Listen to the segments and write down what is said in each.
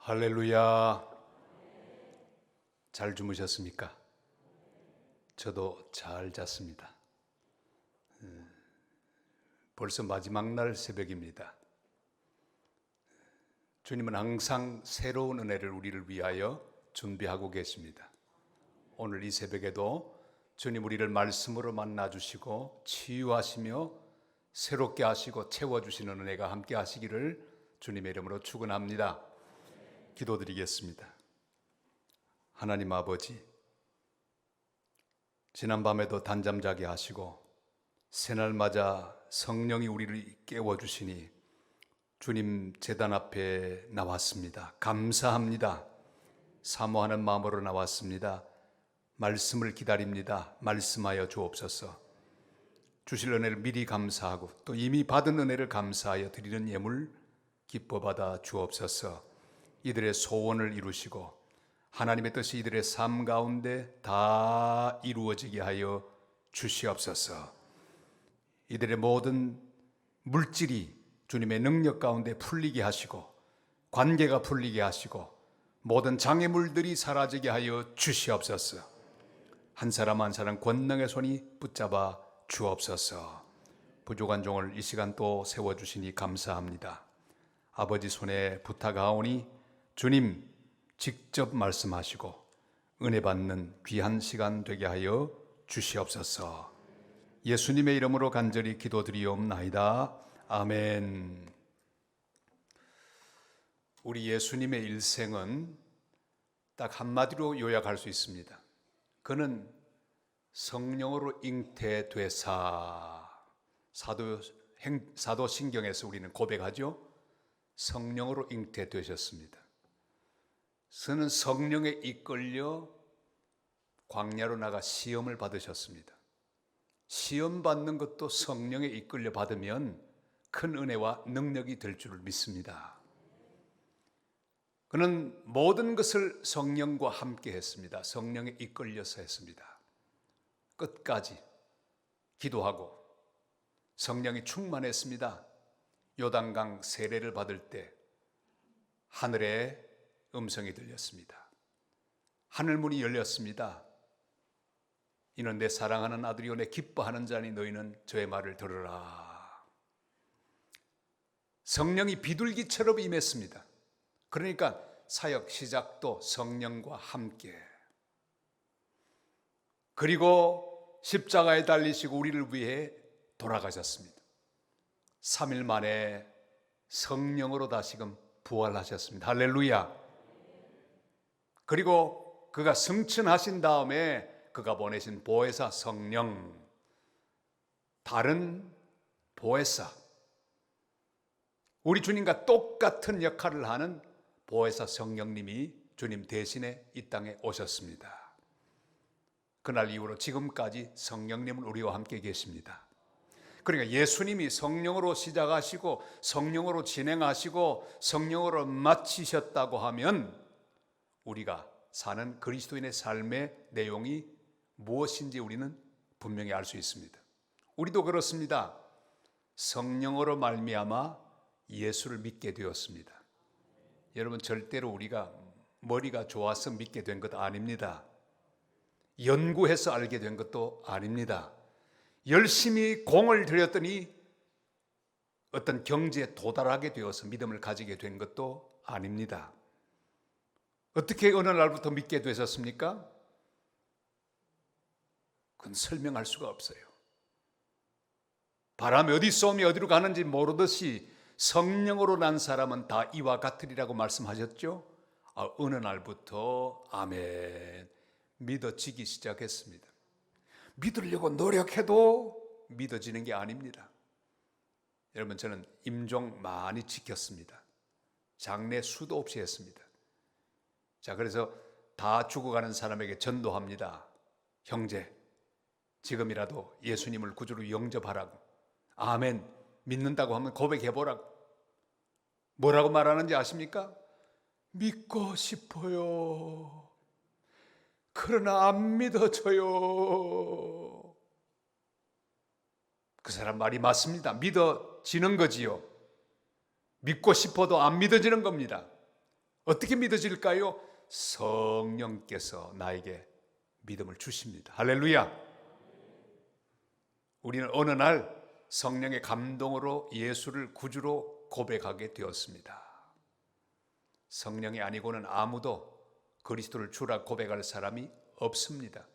할렐루야. 잘 주무셨습니까? 저도 잘 잤습니다. 벌써 마지막 날 새벽입니다. 주님은 항상 새로운 은혜를 우리를 위하여 준비하고 계십니다. 오늘 이 새벽에도 주님 우리를 말씀으로 만나주시고 치유하시며 새롭게 하시고 채워주시는 은혜가 함께 하시기를 주님의 이름으로 축원합니다. 기도드리겠습니다. 하나님 아버지, 지난밤에도 단잠 자게 하시고 새날 맞아 성령이 우리를 깨워주시니 주님 제단 앞에 나왔습니다. 감사합니다. 사모하는 마음으로 나왔습니다. 말씀을 기다립니다. 말씀하여 주옵소서. 주실 은혜를 미리 감사하고 또 이미 받은 은혜를 감사하여 드리는 예물 기뻐 받아 주옵소서. 이들의 소원을 이루시고 하나님의 뜻이 이들의 삶 가운데 다 이루어지게 하여 주시옵소서. 이들의 모든 물질이 주님의 능력 가운데 풀리게 하시고 관계가 풀리게 하시고 모든 장애물들이 사라지게 하여 주시옵소서. 한 사람 한 사람 권능의 손이 붙잡아 주옵소서. 부족한 종을 이 시간 또 세워주시니 감사합니다. 아버지 손에 부탁하오니 주님 직접 말씀하시고 은혜 받는 귀한 시간 되게 하여 주시옵소서. 예수님의 이름으로 간절히 기도드리옵나이다. 아멘. 우리 예수님의 일생은 딱 한마디로 요약할 수 있습니다. 그는 성령으로 잉태되사. 사도신경에서 우리는 고백하죠. 성령으로 잉태되셨습니다. 그는 성령에 이끌려 광야로 나가 시험을 받으셨습니다. 시험 받는 것도 성령에 이끌려 받으면 큰 은혜와 능력이 될 줄을 믿습니다. 그는 모든 것을 성령과 함께 했습니다. 성령에 이끌려서 했습니다. 끝까지 기도하고 성령이 충만했습니다. 요단강 세례를 받을 때 하늘에 음성이 들렸습니다. 하늘문이 열렸습니다. 이는 내 사랑하는 아들이요 내 기뻐하는 자니 너희는 저의 말을 들으라. 성령이 비둘기처럼 임했습니다. 그러니까 사역 시작도 성령과 함께. 그리고 십자가에 달리시고 우리를 위해 돌아가셨습니다. 3일 만에 성령으로 다시금 부활하셨습니다. 할렐루야. 그리고 그가 승천하신 다음에 그가 보내신 보혜사 성령, 다른 보혜사, 우리 주님과 똑같은 역할을 하는 보혜사 성령님이 주님 대신에 이 땅에 오셨습니다. 그날 이후로 지금까지 성령님은 우리와 함께 계십니다. 그러니까 예수님이 성령으로 시작하시고 성령으로 진행하시고 성령으로 마치셨다고 하면 우리가 사는 그리스도인의 삶의 내용이 무엇인지 우리는 분명히 알 수 있습니다. 우리도 그렇습니다. 성령으로 말미암아 예수를 믿게 되었습니다. 여러분, 절대로 우리가 머리가 좋아서 믿게 된 것 아닙니다. 연구해서 알게 된 것도 아닙니다. 열심히 공을 들였더니 어떤 경지에 도달하게 되어서 믿음을 가지게 된 것도 아닙니다. 어떻게 어느 날부터 믿게 되셨습니까? 그건 설명할 수가 없어요. 바람이 어디 쏘며 어디로 가는지 모르듯이 성령으로 난 사람은 다 이와 같으리라고 말씀하셨죠? 어느 날부터 아멘 믿어지기 시작했습니다. 믿으려고 노력해도 믿어지는 게 아닙니다. 여러분, 저는 임종 많이 지켰습니다. 장례 수도 없이 했습니다. 자, 그래서 다 죽어가는 사람에게 전도합니다. 형제, 지금이라도 예수님을 구주로 영접하라고. 아멘. 믿는다고 하면 고백해보라고. 뭐라고 말하는지 아십니까? 믿고 싶어요. 그러나 안 믿어져요. 그 사람 말이 맞습니다. 믿어지는 거지요. 믿고 싶어도 안 믿어지는 겁니다. 어떻게 믿어질까요? 성령께서 나에게 믿음을 주십니다. 할렐루야. 우리는 어느 날 성령의 감동으로 예수를 구주로 고백하게 되었습니다. 성령이 아니고는 아무도 그리스도를 주라 고백할 사람이 없습니다.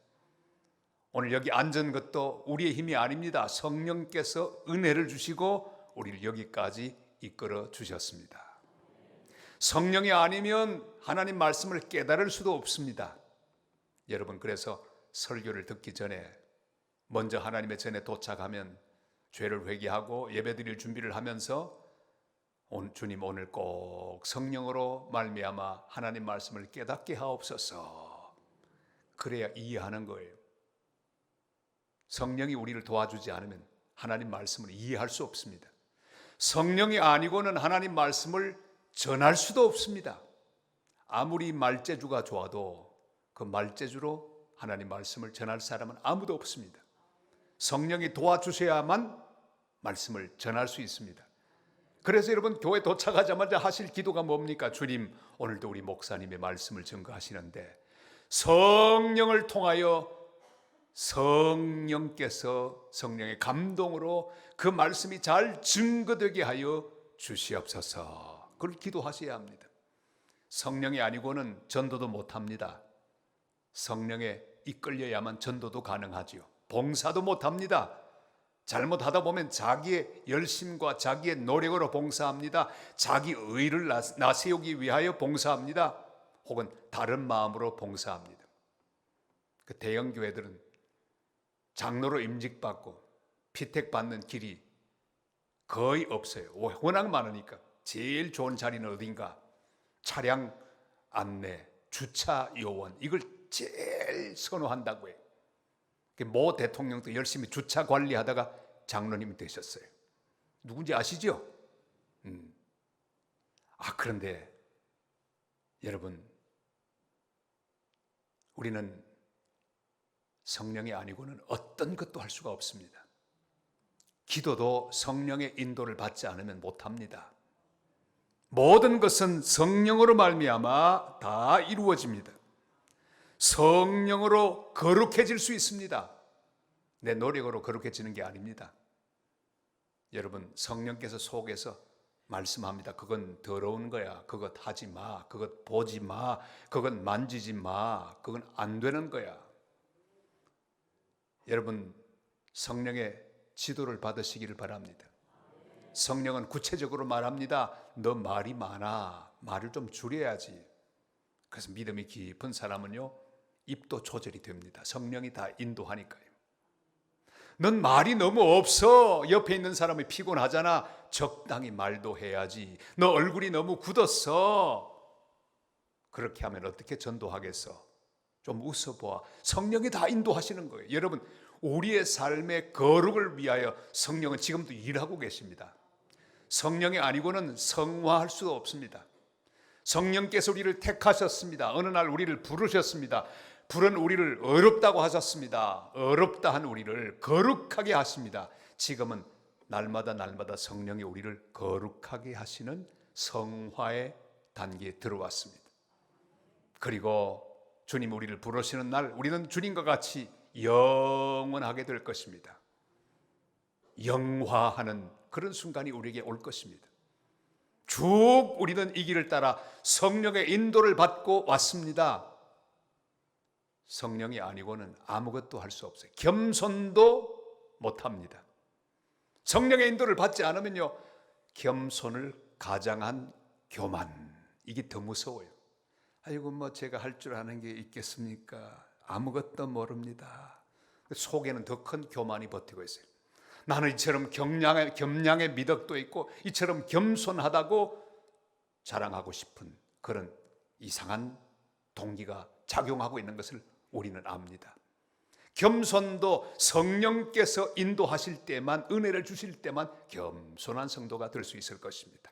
오늘 여기 앉은 것도 우리의 힘이 아닙니다. 성령께서 은혜를 주시고 우리를 여기까지 이끌어 주셨습니다. 성령이 아니면 하나님 말씀을 깨달을 수도 없습니다. 여러분, 그래서 설교를 듣기 전에 먼저 하나님의 전에 도착하면 죄를 회개하고 예배드릴 준비를 하면서 주님, 오늘 꼭 성령으로 말미암아 하나님 말씀을 깨닫게 하옵소서. 그래야 이해하는 거예요. 성령이 우리를 도와주지 않으면 하나님 말씀을 이해할 수 없습니다. 성령이 아니고는 하나님 말씀을 전할 수도 없습니다. 아무리 말재주가 좋아도 그 말재주로 하나님 말씀을 전할 사람은 아무도 없습니다. 성령이 도와주셔야만 말씀을 전할 수 있습니다. 그래서 여러분, 교회 도착하자마자 하실 기도가 뭡니까? 주님, 오늘도 우리 목사님의 말씀을 증거하시는데 성령을 통하여 성령께서 성령의 감동으로 그 말씀이 잘 증거되게 하여 주시옵소서. 그걸 기도하셔야 합니다. 성령이 아니고는 전도도 못합니다. 성령에 이끌려야만 전도도 가능하지요. 봉사도 못합니다. 잘못하다 보면 자기의 열심과 자기의 노력으로 봉사합니다. 자기 의를 나세우기 위하여 봉사합니다. 혹은 다른 마음으로 봉사합니다. 그 대형 교회들은 장로로 임직받고 피택받는 길이 거의 없어요. 워낙 많으니까. 제일 좋은 자리는 어딘가? 차량 안내, 주차 요원, 이걸 제일 선호한다고 해요. 모 대통령도 열심히 주차 관리하다가 장로님이 되셨어요. 누군지 아시죠? 그런데 여러분, 우리는 성령이 아니고는 어떤 것도 할 수가 없습니다. 기도도 성령의 인도를 받지 않으면 못합니다. 모든 것은 성령으로 말미암아 다 이루어집니다. 성령으로 거룩해질 수 있습니다. 내 노력으로 거룩해지는 게 아닙니다. 여러분, 성령께서 속에서 말씀합니다. 그건 더러운 거야. 그것 하지 마. 그것 보지 마. 그건 만지지 마. 그건 안 되는 거야. 여러분, 성령의 지도를 받으시기를 바랍니다. 성령은 구체적으로 말합니다. 너 말이 많아. 말을 좀 줄여야지. 그래서 믿음이 깊은 사람은요, 입도 조절이 됩니다. 성령이 다 인도하니까요. 넌 말이 너무 없어. 옆에 있는 사람이 피곤하잖아. 적당히 말도 해야지. 너 얼굴이 너무 굳었어. 그렇게 하면 어떻게 전도하겠어? 좀 웃어보아. 성령이 다 인도하시는 거예요. 여러분, 우리의 삶의 거룩을 위하여 성령은 지금도 일하고 계십니다. 성령이 아니고는 성화할 수 없습니다. 성령께서 우리를 택하셨습니다. 어느 날 우리를 부르셨습니다. 부른 우리를 어렵다고 하셨습니다. 어렵다 한 우리를 거룩하게 하십니다. 지금은 날마다 성령이 우리를 거룩하게 하시는 성화의 단계에 들어왔습니다. 그리고 주님 우리를 부르시는 날 우리는 주님과 같이 영원하게 될 것입니다. 영화하는 그런 순간이 우리에게 올 것입니다. 쭉 우리는 이 길을 따라 성령의 인도를 받고 왔습니다. 성령이 아니고는 아무것도 할 수 없어요. 겸손도 못합니다. 성령의 인도를 받지 않으면요, 겸손을 가장한 교만, 이게 더 무서워요. 아이고 뭐 제가 할 줄 아는 게 있겠습니까? 아무것도 모릅니다. 속에는 더 큰 교만이 버티고 있어요. 나는 이처럼 겸양의 미덕도 있고 이처럼 겸손하다고 자랑하고 싶은 그런 이상한 동기가 작용하고 있는 것을 우리는 압니다. 겸손도 성령께서 인도하실 때만, 은혜를 주실 때만 겸손한 성도가 될 수 있을 것입니다.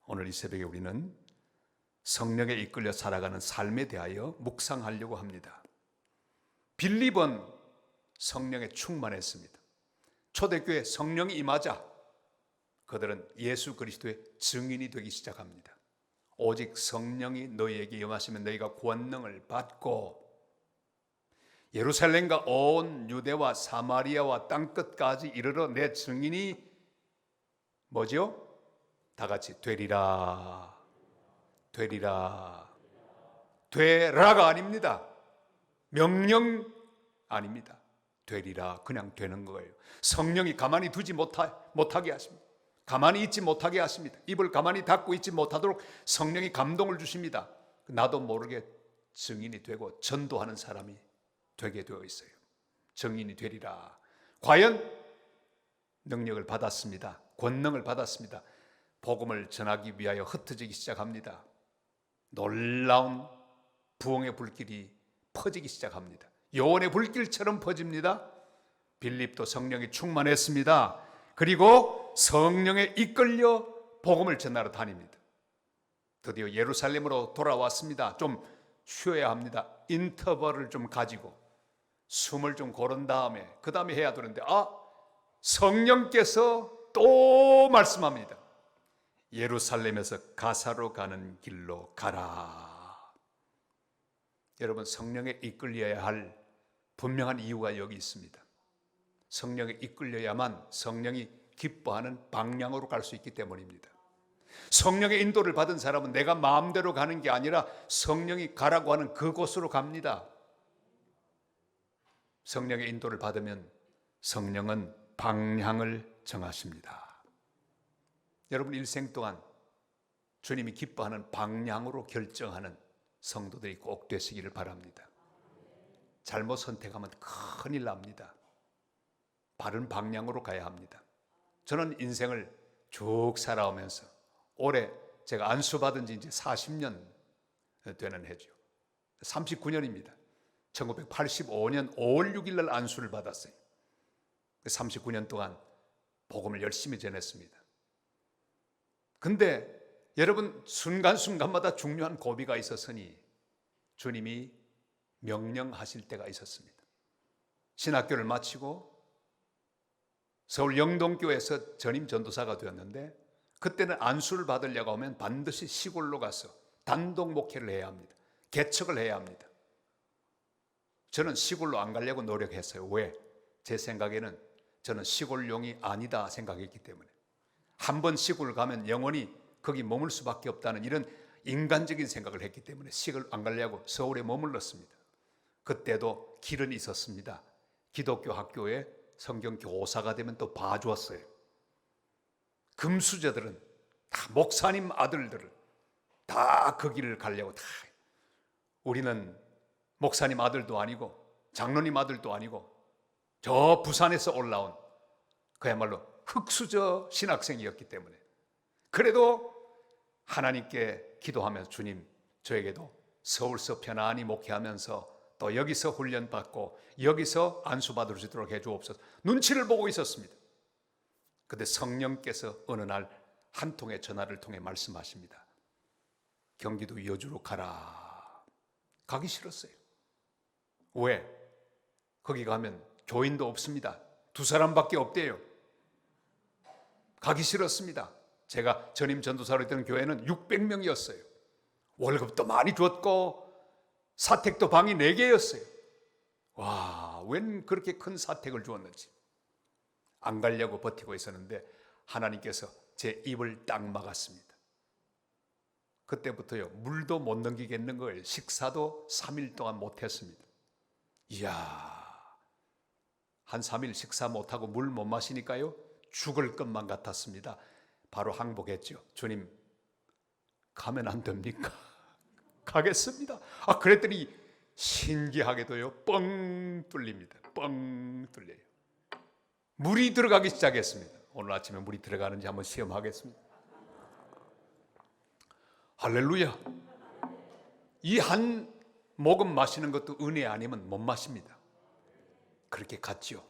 오늘 이 새벽에 우리는 성령에 이끌려 살아가는 삶에 대하여 묵상하려고 합니다. 빌립은 성령에 충만했습니다. 초대교회 성령이 임하자 그들은 예수 그리스도의 증인이 되기 시작합니다. 오직 성령이 너희에게 임하시면 너희가 권능을 받고 예루살렘과 온 유대와 사마리아와 땅끝까지 이르러 내 증인이 뭐죠? 다 같이 되리라. 되리라. 되라가 아닙니다. 명령 아닙니다. 되리라. 그냥 되는 거예요. 성령이 가만히 두지 못하게 하십니다. 가만히 있지 못하게 하십니다. 입을 가만히 닫고 있지 못하도록 성령이 감동을 주십니다. 나도 모르게 증인이 되고 전도하는 사람이 되게 되어 있어요. 증인이 되리라. 과연 능력을 받았습니다. 권능을 받았습니다. 복음을 전하기 위하여 흩어지기 시작합니다. 놀라운 부흥의 불길이 퍼지기 시작합니다. 요원의 불길처럼 퍼집니다. 빌립도 성령이 충만했습니다. 그리고 성령에 이끌려 복음을 전하러 다닙니다. 드디어 예루살렘으로 돌아왔습니다. 좀 쉬어야 합니다. 인터벌을 좀 가지고 숨을 좀 고른 다음에 그 다음에 해야 되는데 성령께서 또 말씀합니다. 예루살렘에서 가사로 가는 길로 가라. 여러분, 성령에 이끌려야 할 분명한 이유가 여기 있습니다. 성령에 이끌려야만 성령이 기뻐하는 방향으로 갈 수 있기 때문입니다. 성령의 인도를 받은 사람은 내가 마음대로 가는 게 아니라 성령이 가라고 하는 그곳으로 갑니다. 성령의 인도를 받으면 성령은 방향을 정하십니다. 여러분 일생 동안 주님이 기뻐하는 방향으로 결정하는 성도들이 꼭 되시기를 바랍니다. 잘못 선택하면 큰일 납니다. 바른 방향으로 가야 합니다. 저는 인생을 쭉 살아오면서 올해 제가 안수받은 지 이제 40년 되는 해죠. 39년입니다. 1985년 5월 6일 날 안수를 받았어요. 39년 동안 복음을 열심히 전했습니다. 근데 여러분 순간순간마다 중요한 고비가 있었으니 주님이 명령하실 때가 있었습니다. 신학교를 마치고 서울 영동교회에서 전임 전도사가 되었는데 그때는 안수를 받으려고 하면 반드시 시골로 가서 단독 목회를 해야 합니다. 개척을 해야 합니다. 저는 시골로 안 가려고 노력했어요. 왜? 제 생각에는 저는 시골용이 아니다 생각했기 때문에 한 번 시골 가면 영원히 거기 머물 수밖에 없다는 이런 인간적인 생각을 했기 때문에 시골 안 가려고 서울에 머물렀습니다. 그때도 길은 있었습니다. 기독교 학교에 성경 교사가 되면 또 봐주었어요. 금수저들은 다 목사님 아들들은 다 그 길을 가려고 다 우리는 목사님 아들도 아니고 장로님 아들도 아니고 저 부산에서 올라온 그야말로 흙수저 신학생이었기 때문에 그래도 하나님께 기도하면서 주님 저에게도 서울서 편안히 목회하면서 또 여기서 훈련받고 여기서 안수받을 수 있도록 해주옵소서. 눈치를 보고 있었습니다. 그런데 성령께서 어느 날 한 통의 전화를 통해 말씀하십니다. 경기도 여주로 가라. 가기 싫었어요. 왜? 거기 가면 교인도 없습니다. 2사람밖에 없대요. 가기 싫었습니다. 제가 전임 전도사로 있던 교회는 600명이었어요. 월급도 많이 줬고 사택도 방이 4개였어요. 와, 웬 그렇게 큰 사택을 주었는지. 안 가려고 버티고 있었는데 하나님께서 제 입을 딱 막았습니다. 그때부터요, 물도 못 넘기겠는 거예요. 식사도 3일 동안 못했습니다. 이야, 한 3일 식사 못하고 물 못 마시니까요 죽을 것만 같았습니다. 바로 항복했죠. 주님, 가면 안 됩니까? 가겠습니다. 그랬더니 신기하게도요 뻥 뚫립니다. 뻥 뚫려요. 물이 들어가기 시작했습니다. 오늘 아침에 물이 들어가는지 한번 시험하겠습니다. 할렐루야. 이 한 모금 마시는 것도 은혜 아니면 못 마십니다. 그렇게 갔지요.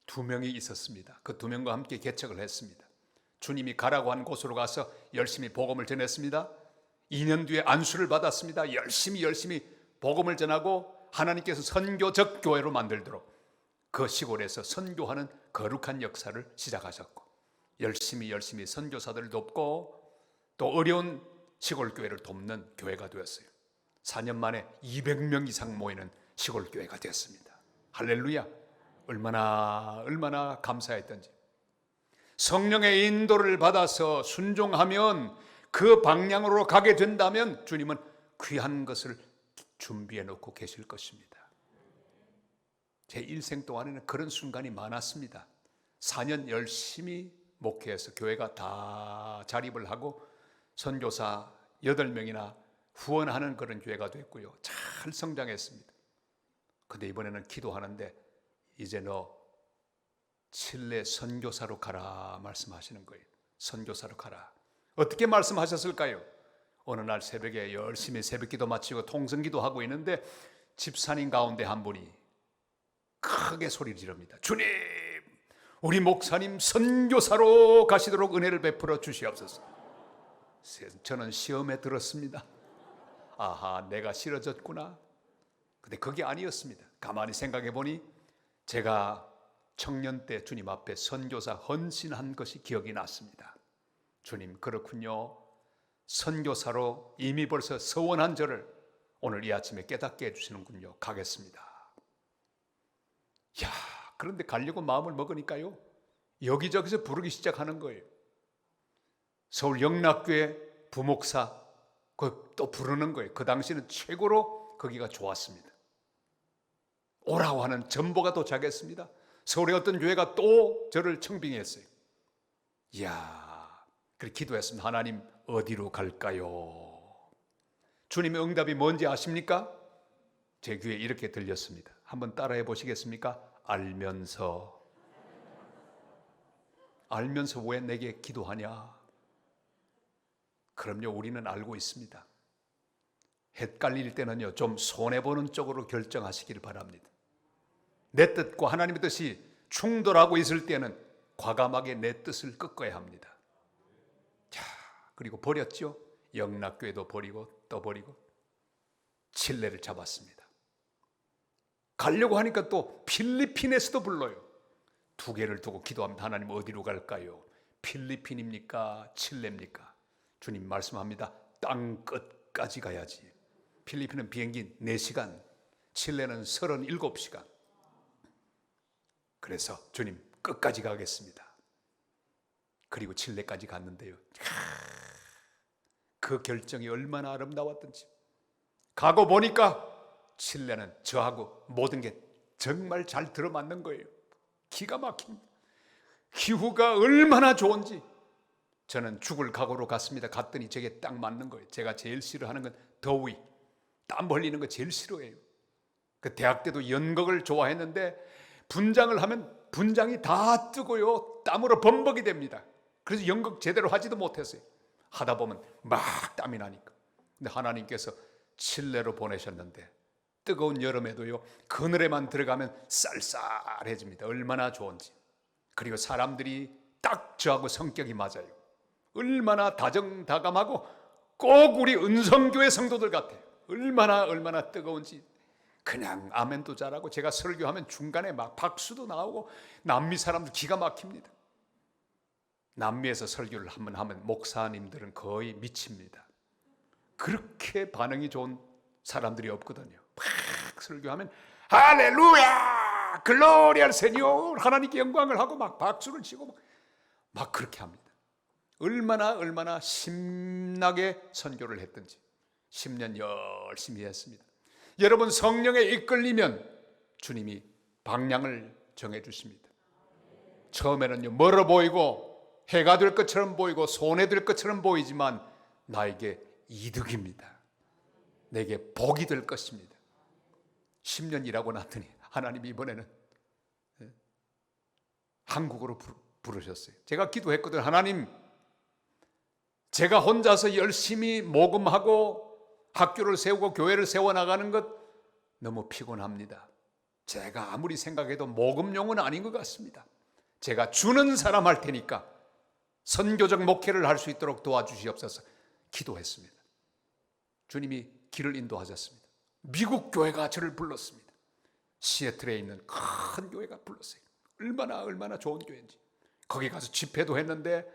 2명이 있었습니다. 그 2명과 함께 개척을 했습니다. 주님이 가라고 한 곳으로 가서 열심히 복음을 전했습니다. 2년 뒤에 안수를 받았습니다. 열심히 복음을 전하고 하나님께서 선교적 교회로 만들도록 그 시골에서 선교하는 거룩한 역사를 시작하셨고 열심히 선교사들을 돕고 또 어려운 시골 교회를 돕는 교회가 되었어요. 4년 만에 200명 이상 모이는 시골 교회가 되었습니다. 할렐루야. 얼마나 감사했던지. 성령의 인도를 받아서 순종하면, 그 방향으로 가게 된다면 주님은 귀한 것을 준비해 놓고 계실 것입니다. 제 일생 동안에는 그런 순간이 많았습니다. 4년 열심히 목회해서 교회가 다 자립을 하고 선교사 8명이나 후원하는 그런 교회가 됐고요. 잘 성장했습니다. 근데 이번에는 기도하는데 이제 너 칠레 선교사로 가라 말씀하시는 거예요. 선교사로 가라. 어떻게 말씀하셨을까요? 어느 날 새벽에 열심히 새벽기도 마치고 통성기도 하고 있는데 집사님 가운데 한 분이 크게 소리를 지릅니다. 주님, 우리 목사님 선교사로 가시도록 은혜를 베풀어 주시옵소서. 저는 시험에 들었습니다. 아하, 내가 싫어졌구나. 근데 그게 아니었습니다. 가만히 생각해 보니 제가 청년 때 주님 앞에 선교사 헌신한 것이 기억이 났습니다. 주님, 그렇군요. 선교사로 이미 벌써 서원한 저를 오늘 이 아침에 깨닫게 해주시는군요. 가겠습니다. 야, 그런데 가려고 마음을 먹으니까요, 여기저기서 부르기 시작하는 거예요. 서울 영락교회 부목사 또 부르는 거예요. 그 당시는 최고로 거기가 좋았습니다. 오라고 하는 전보가 도착했습니다. 서울의 어떤 교회가 또 저를 청빙했어요. 이야, 그렇게 기도했습니다. 하나님, 어디로 갈까요? 주님의 응답이 뭔지 아십니까? 제 귀에 이렇게 들렸습니다. 한번 따라해 보시겠습니까? 알면서 왜 내게 기도하냐? 그럼요, 우리는 알고 있습니다. 헷갈릴 때는요, 좀 손해보는 쪽으로 결정하시기를 바랍니다. 내 뜻과 하나님의 뜻이 충돌하고 있을 때는 과감하게 내 뜻을 꺾어야 합니다. 자, 그리고 버렸죠. 영락교회도 버리고 또 버리고 칠레를 잡았습니다. 가려고 하니까 또 필리핀에서도 불러요. 2개를 두고 기도합니다. 하나님, 어디로 갈까요? 필리핀입니까? 칠레입니까? 주님 말씀합니다. 땅 끝까지 가야지. 필리핀은 비행기 4시간, 칠레는 37시간. 그래서 주님, 끝까지 가겠습니다. 그리고 칠레까지 갔는데요, 그 결정이 얼마나 아름다웠던지. 가고 보니까 칠레는 저하고 모든 게 정말 잘 들어맞는 거예요. 기가 막힙니다. 기후가 얼마나 좋은지. 저는 죽을 각오로 갔습니다. 갔더니 저게 딱 맞는 거예요. 제가 제일 싫어하는 건 더위, 땀 흘리는 거 제일 싫어해요. 그 대학 때도 연극을 좋아했는데 분장을 하면 분장이 다 뜨고요, 땀으로 범벅이 됩니다. 그래서 연극 제대로 하지도 못했어요. 하다 보면 막 땀이 나니까. 근데 하나님께서 칠레로 보내셨는데 뜨거운 여름에도요, 그늘에만 들어가면 쌀쌀해집니다. 얼마나 좋은지. 그리고 사람들이 딱 저하고 성격이 맞아요. 얼마나 다정다감하고 꼭 우리 은성교회 성도들 같아요. 얼마나 뜨거운지. 그냥 아멘도 잘하고, 제가 설교하면 중간에 막 박수도 나오고, 남미 사람들 기가 막힙니다. 남미에서 설교를 한번 하면 목사님들은 거의 미칩니다. 그렇게 반응이 좋은 사람들이 없거든요. 막 설교하면 할렐루야, 글로리 알 세뇨, 하나님께 영광을 하고 막 박수를 치고 막 그렇게 합니다. 얼마나 신나게 선교를 했든지 10년 열심히 했습니다. 여러분, 성령에 이끌리면 주님이 방향을 정해 주십니다. 처음에는요, 멀어 보이고 해가 될 것처럼 보이고 손해될 것처럼 보이지만 나에게 이득입니다. 내게 복이 될 것입니다. 10년 일하고 났더니 하나님이 이번에는 한국으로 부르셨어요. 제가 기도했거든요. 하나님, 제가 혼자서 열심히 모금하고 학교를 세우고 교회를 세워나가는 것 너무 피곤합니다. 제가 아무리 생각해도 모금용은 아닌 것 같습니다. 제가 주는 사람 할 테니까 선교적 목회를 할 수 있도록 도와주시옵소서. 기도했습니다. 주님이 길을 인도하셨습니다. 미국 교회가 저를 불렀습니다. 시애틀에 있는 큰 교회가 불렀어요. 얼마나 좋은 교회인지. 거기 가서 집회도 했는데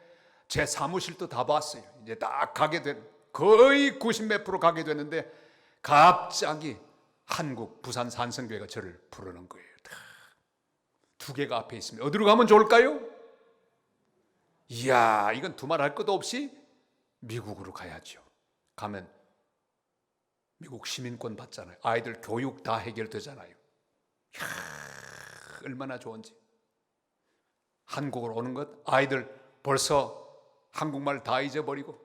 제 사무실도 다 봤어요. 이제 딱 가게 된 거의 90몇 프로 가게 되는데 갑자기 한국 부산 산성교회가 저를 부르는 거예요. 두 개가 앞에 있습니다. 어디로 가면 좋을까요? 이야, 이건 두말할 것도 없이 미국으로 가야죠. 가면 미국 시민권 받잖아요. 아이들 교육 다 해결되잖아요. 이야, 얼마나 좋은지. 한국으로 오는 것, 아이들 벌써 한국말 다 잊어버리고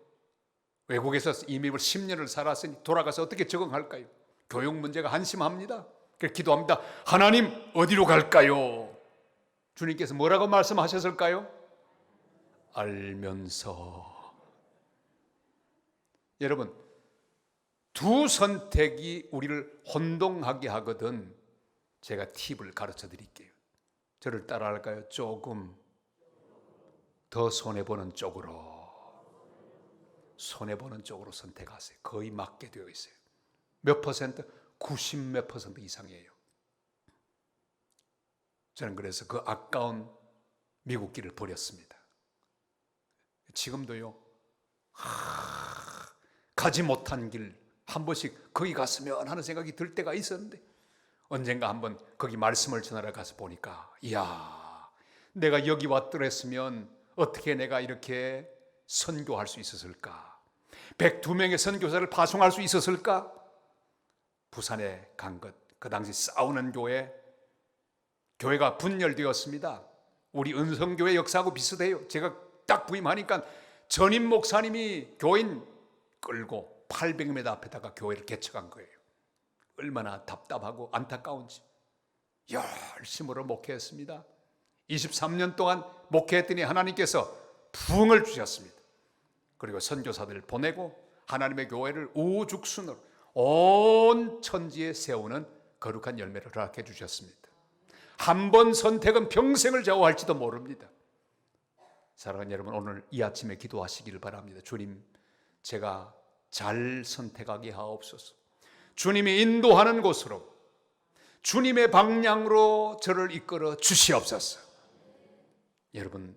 외국에서 이미 10년을 살았으니 돌아가서 어떻게 적응할까요? 교육 문제가 한심합니다. 그래서 기도합니다. 하나님, 어디로 갈까요? 주님께서 뭐라고 말씀하셨을까요? 알면서. 여러분, 두 선택이 우리를 혼동하게 하거든 제가 팁을 가르쳐 드릴게요. 저를 따라할까요? 조금 더 손해보는 쪽으로 선택하세요. 거의 맞게 되어 있어요. 몇 퍼센트? 90몇 퍼센트 이상이에요. 저는 그래서 그 아까운 미국 길을 버렸습니다. 지금도요, 가지 못한 길 한 번씩 거기 갔으면 하는 생각이 들 때가 있었는데 언젠가 한번 거기 말씀을 전하러 가서 보니까 이야, 내가 여기 왔더랬으면 어떻게 내가 이렇게 선교할 수 있었을까? 102명의 선교사를 파송할 수 있었을까? 부산에 간 것, 그 당시 싸우는 교회가 분열되었습니다. 우리 은성교회 역사하고 비슷해요. 제가 딱 부임하니까 전임 목사님이 교인 끌고 800m 앞에다가 교회를 개척한 거예요. 얼마나 답답하고 안타까운지. 열심으로 목회했습니다. 23년 동안 목회했더니 하나님께서 부흥을 주셨습니다. 그리고 선교사들을 보내고 하나님의 교회를 우죽순으로 온 천지에 세우는 거룩한 열매를 허락해 주셨습니다. 한 번 선택은 평생을 좌우할지도 모릅니다. 사랑하는 여러분, 오늘 이 아침에 기도하시기를 바랍니다. 주님, 제가 잘 선택하게 하옵소서. 주님이 인도하는 곳으로, 주님의 방향으로 저를 이끌어 주시옵소서. 여러분,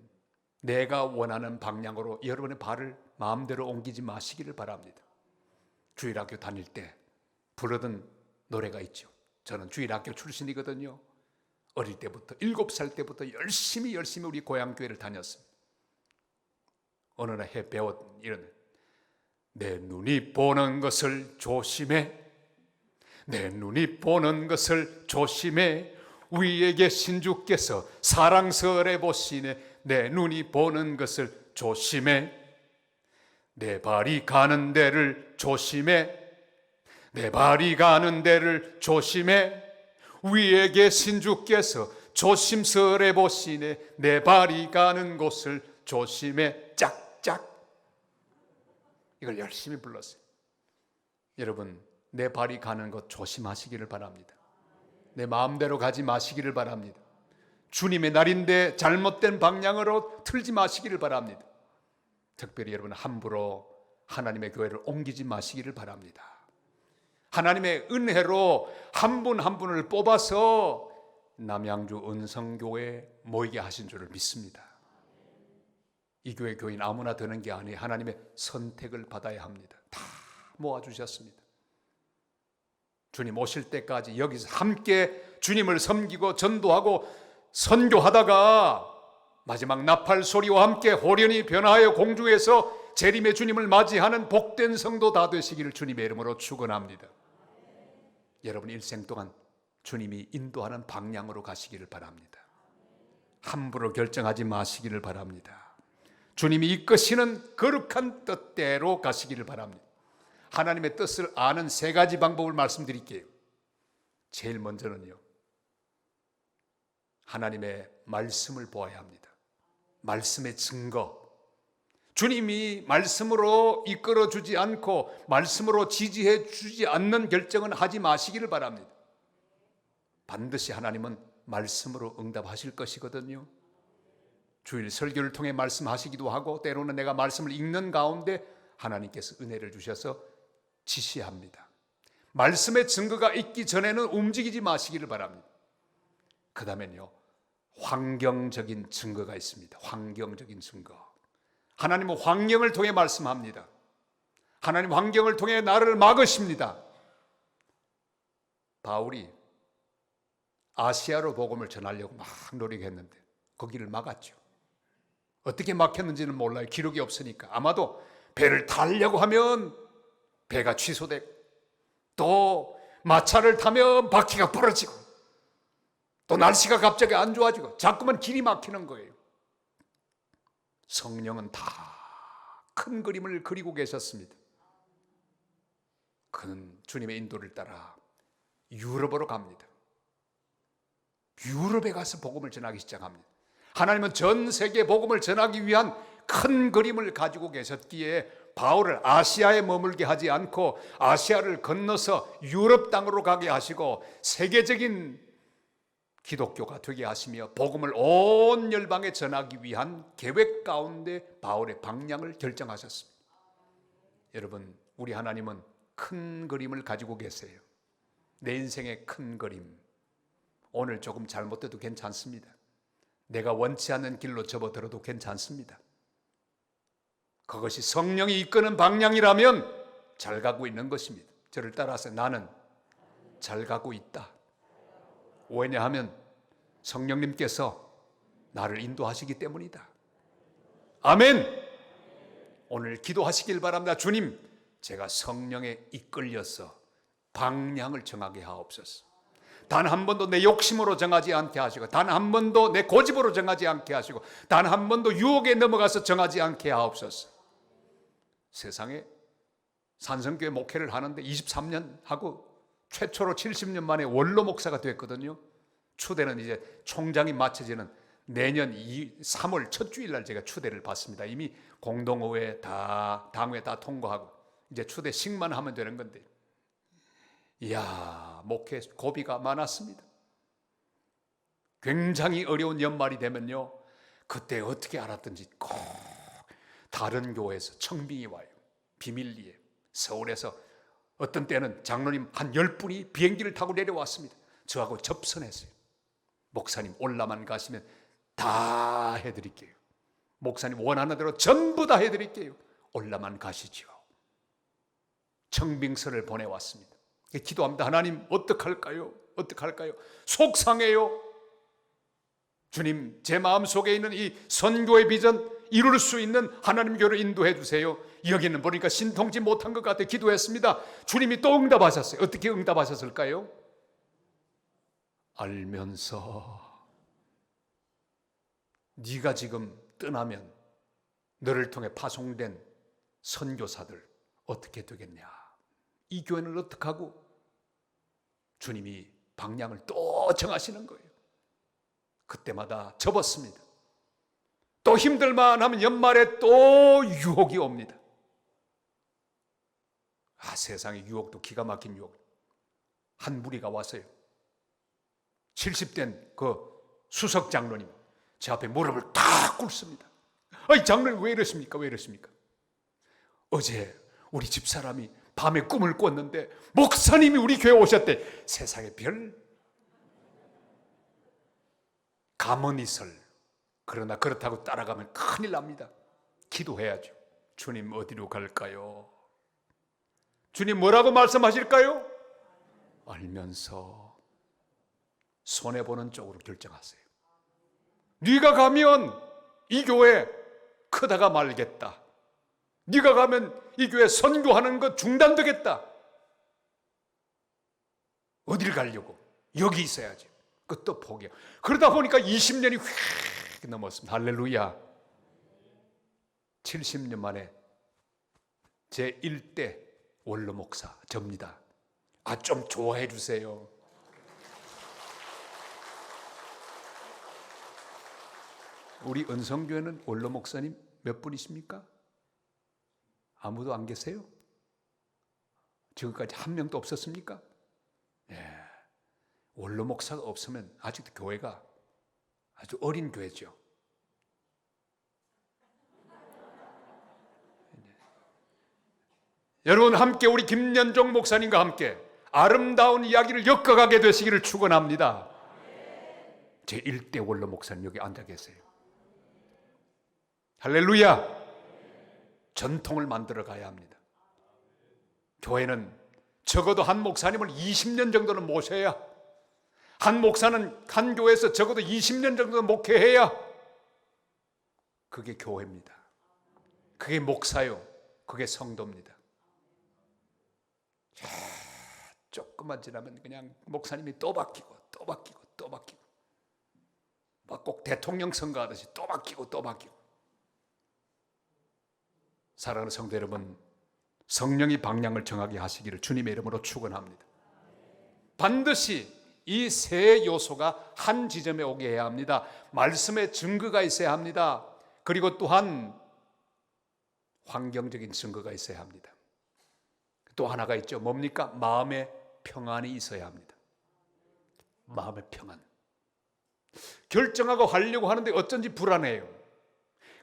내가 원하는 방향으로 여러분의 발을 마음대로 옮기지 마시기를 바랍니다. 주일학교 다닐 때 부르던 노래가 있죠. 저는 주일학교 출신이거든요. 어릴 때부터 7살 때부터 열심히 우리 고향교회를 다녔습니다. 어느 날 해 배웠 이런, 내 눈이 보는 것을 조심해, 내 눈이 보는 것을 조심해, 위에 계신 주께서 사랑스레 보시네, 내 눈이 보는 것을 조심해, 내 발이 가는 데를 조심해, 내 발이 가는 데를 조심해, 위에 계신 주께서 조심스레 보시네, 내 발이 가는 곳을 조심해. 짝짝. 이걸 열심히 불렀어요. 여러분, 내 발이 가는 곳 조심하시기를 바랍니다. 내 마음대로 가지 마시기를 바랍니다. 주님의 날인데 잘못된 방향으로 틀지 마시기를 바랍니다. 특별히 여러분, 함부로 하나님의 교회를 옮기지 마시기를 바랍니다. 하나님의 은혜로 한 분 한 분을 뽑아서 남양주 은성교회에 모이게 하신 줄을 믿습니다. 이 교회 교인 아무나 되는 게 아니에요. 하나님의 선택을 받아야 합니다. 다 모아주셨습니다. 주님 오실 때까지 여기서 함께 주님을 섬기고 전도하고 선교하다가 마지막 나팔 소리와 함께 호련히 변화하여 공중에서 재림의 주님을 맞이하는 복된 성도 다 되시기를 주님의 이름으로 축원합니다. 여러분 일생 동안 주님이 인도하는 방향으로 가시기를 바랍니다. 함부로 결정하지 마시기를 바랍니다. 주님이 이끄시는 거룩한 뜻대로 가시기를 바랍니다. 하나님의 뜻을 아는 3가지 방법을 말씀드릴게요. 제일 먼저는요, 하나님의 말씀을 보아야 합니다. 말씀의 증거. 주님이 말씀으로 이끌어 주지 않고 말씀으로 지지해 주지 않는 결정은 하지 마시기를 바랍니다. 반드시 하나님은 말씀으로 응답하실 것이거든요. 주일 설교를 통해 말씀하시기도 하고 때로는 내가 말씀을 읽는 가운데 하나님께서 은혜를 주셔서 지시합니다. 말씀의 증거가 있기 전에는 움직이지 마시기를 바랍니다. 그 다음에는요, 환경적인 증거가 있습니다. 환경적인 증거. 하나님은 환경을 통해 말씀합니다. 하나님 환경을 통해 나를 막으십니다. 바울이 아시아로 복음을 전하려고 막 노력했는데 거기를 막았죠. 어떻게 막혔는지는 몰라요. 기록이 없으니까. 아마도 배를 타려고 하면 배가 취소되고, 또 마차를 타면 바퀴가 부러지고, 또 날씨가 갑자기 안 좋아지고, 자꾸만 길이 막히는 거예요. 성령은 다 큰 그림을 그리고 계셨습니다. 그는 주님의 인도를 따라 유럽으로 갑니다. 유럽에 가서 복음을 전하기 시작합니다. 하나님은 전 세계 복음을 전하기 위한 큰 그림을 가지고 계셨기에 바울을 아시아에 머물게 하지 않고 아시아를 건너서 유럽 땅으로 가게 하시고 세계적인 기독교가 되게 하시며 복음을 온 열방에 전하기 위한 계획 가운데 바울의 방향을 결정하셨습니다. 여러분, 우리 하나님은 큰 그림을 가지고 계세요. 내 인생의 큰 그림. 오늘 조금 잘못돼도 괜찮습니다. 내가 원치 않는 길로 접어들어도 괜찮습니다. 그것이 성령이 이끄는 방향이라면 잘 가고 있는 것입니다. 저를 따라서 나는 잘 가고 있다. 왜냐하면 성령님께서 나를 인도하시기 때문이다. 아멘. 오늘 기도하시길 바랍니다. 주님, 제가 성령에 이끌려서 방향을 정하게 하옵소서. 단 한 번도 내 욕심으로 정하지 않게 하시고, 단 한 번도 내 고집으로 정하지 않게 하시고, 단 한 번도 유혹에 넘어가서 정하지 않게 하옵소서. 세상에 산성교회 목회를 하는데 23년 하고 최초로 70년 만에 원로 목사가 됐거든요. 추대는 이제 총장이 마쳐지는 내년 3월 첫 주일날 제가 추대를 받습니다. 이미 공동의회 다 당회 다 통과하고 이제 추대식만 하면 되는 건데, 이야, 목회 고비가 많았습니다. 굉장히 어려운 연말이 되면요, 그때 어떻게 알았든지 꼭 다른 교회에서 청빙이 와요. 비밀리에. 서울에서 어떤 때는 장로님 한 10분이 비행기를 타고 내려왔습니다. 저하고 접선했어요. 목사님 올라만 가시면 다 해드릴게요. 목사님 원하는 대로 전부 다 해드릴게요. 올라만 가시죠. 청빙서를 보내왔습니다. 기도합니다. 하나님, 어떡할까요? 어떡할까요? 속상해요. 주님, 제 마음속에 있는 이 선교의 비전 이룰 수 있는 하나님 교회를 인도해 주세요. 여기는 보니까 신통치 못한 것 같아 기도했습니다. 주님이 또 응답하셨어요. 어떻게 응답하셨을까요? 알면서 네가 지금 떠나면 너를 통해 파송된 선교사들 어떻게 되겠냐? 이 교회는 어떻게 하고? 주님이 방향을 또 정하시는 거예요. 그때마다 접었습니다. 또 힘들만 하면 연말에 또 유혹이 옵니다. 세상의 유혹도 기가 막힌 유혹. 한 무리가 왔어요. 70된 그 수석 장로님 제 앞에 무릎을 탁 꿇습니다. 아니, 장로님 왜 이러십니까? 왜 이러십니까? 어제 우리 집사람이 밤에 꿈을 꿨는데 목사님이 우리 교회 오셨대. 세상에 별 가머니설. 그러나 그렇다고 따라가면 큰일 납니다. 기도해야죠. 주님, 어디로 갈까요? 주님, 뭐라고 말씀하실까요? 알면서 손해보는 쪽으로 결정하세요. 네가 가면 이 교회 크다가 말겠다. 네가 가면 이 교회 선교하는 것 중단되겠다. 어딜 가려고? 여기 있어야지. 그것도 포기해. 그러다 보니까 20년이 휙 넘었습니다. 할렐루야. 70년 만에 제 1대 원로 목사 접니다. 좀 좋아해 주세요. 우리 은성교회는 원로 목사님 몇 분이십니까? 아무도 안 계세요? 지금까지 한 명도 없었습니까? 예. 원로 목사가 없으면 아직도 교회가 아주 어린 교회죠. 여러분, 함께 우리 김연종 목사님과 함께 아름다운 이야기를 엮어가게 되시기를 축원합니다. 제 1대 원로 목사님 여기 앉아 계세요. 할렐루야. 전통을 만들어 가야 합니다. 교회는 적어도 한 목사님을 20년 정도는 모셔야, 한 목사는 한 교회에서 적어도 20년 정도는 목회해야 그게 교회입니다. 그게 목사요. 그게 성도입니다. 조금만 지나면 그냥 목사님이 또 바뀌고 또 바뀌고 또 바뀌고, 막 꼭 대통령 선거하듯이 또 바뀌고 또 바뀌고. 사랑하는 성도 여러분, 성령이 방향을 정하게 하시기를 주님의 이름으로 축원합니다. 반드시 이 세 요소가 한 지점에 오게 해야 합니다. 말씀의 증거가 있어야 합니다. 그리고 또한 환경적인 증거가 있어야 합니다. 또 하나가 있죠. 뭡니까? 마음의 평안이 있어야 합니다. 마음의 평안. 결정하고 하려고 하는데 어쩐지 불안해요.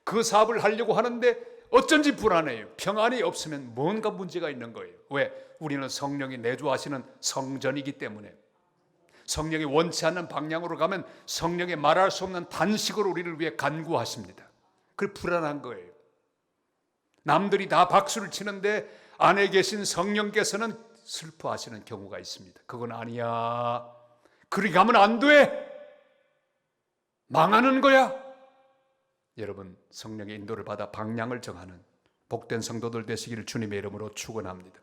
그 사업을 하려고 하는데 어쩐지 불안해요. 평안이 없으면 뭔가 문제가 있는 거예요. 왜? 우리는 성령이 내주하시는 성전이기 때문에. 성령이 원치 않는 방향으로 가면 성령이 말할 수 없는 단식으로 우리를 위해 간구하십니다. 그 불안한 거예요. 남들이 다 박수를 치는데 안에 계신 성령께서는 슬퍼하시는 경우가 있습니다. 그건 아니야. 그리 가면 안 돼. 망하는 거야. 여러분, 성령의 인도를 받아 방향을 정하는 복된 성도들 되시기를 주님의 이름으로 축원합니다.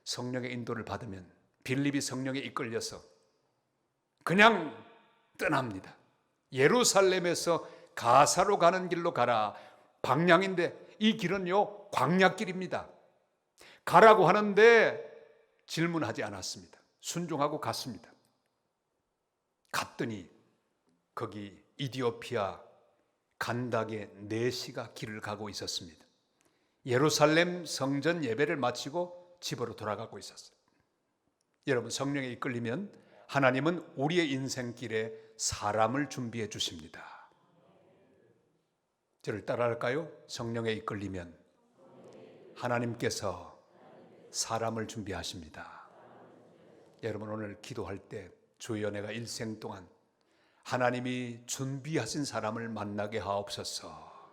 성령의 인도를 받으면 빌립이 성령에 이끌려서 그냥 떠납니다. 예루살렘에서 가사로 가는 길로 가라. 방향인데 이 길은요, 광야길입니다. 가라고 하는데 질문하지 않았습니다. 순종하고 갔습니다. 갔더니 거기 이디오피아 간닥에 4시가 길을 가고 있었습니다. 예루살렘 성전 예배를 마치고 집으로 돌아가고 있었어요. 여러분, 성령에 이끌리면 하나님은 우리의 인생길에 사람을 준비해 주십니다. 저를 따라할까요? 성령에 이끌리면 하나님께서 사람을 준비하십니다. 여러분, 오늘 기도할 때 주여 내가 일생 동안 하나님이 준비하신 사람을 만나게 하옵소서.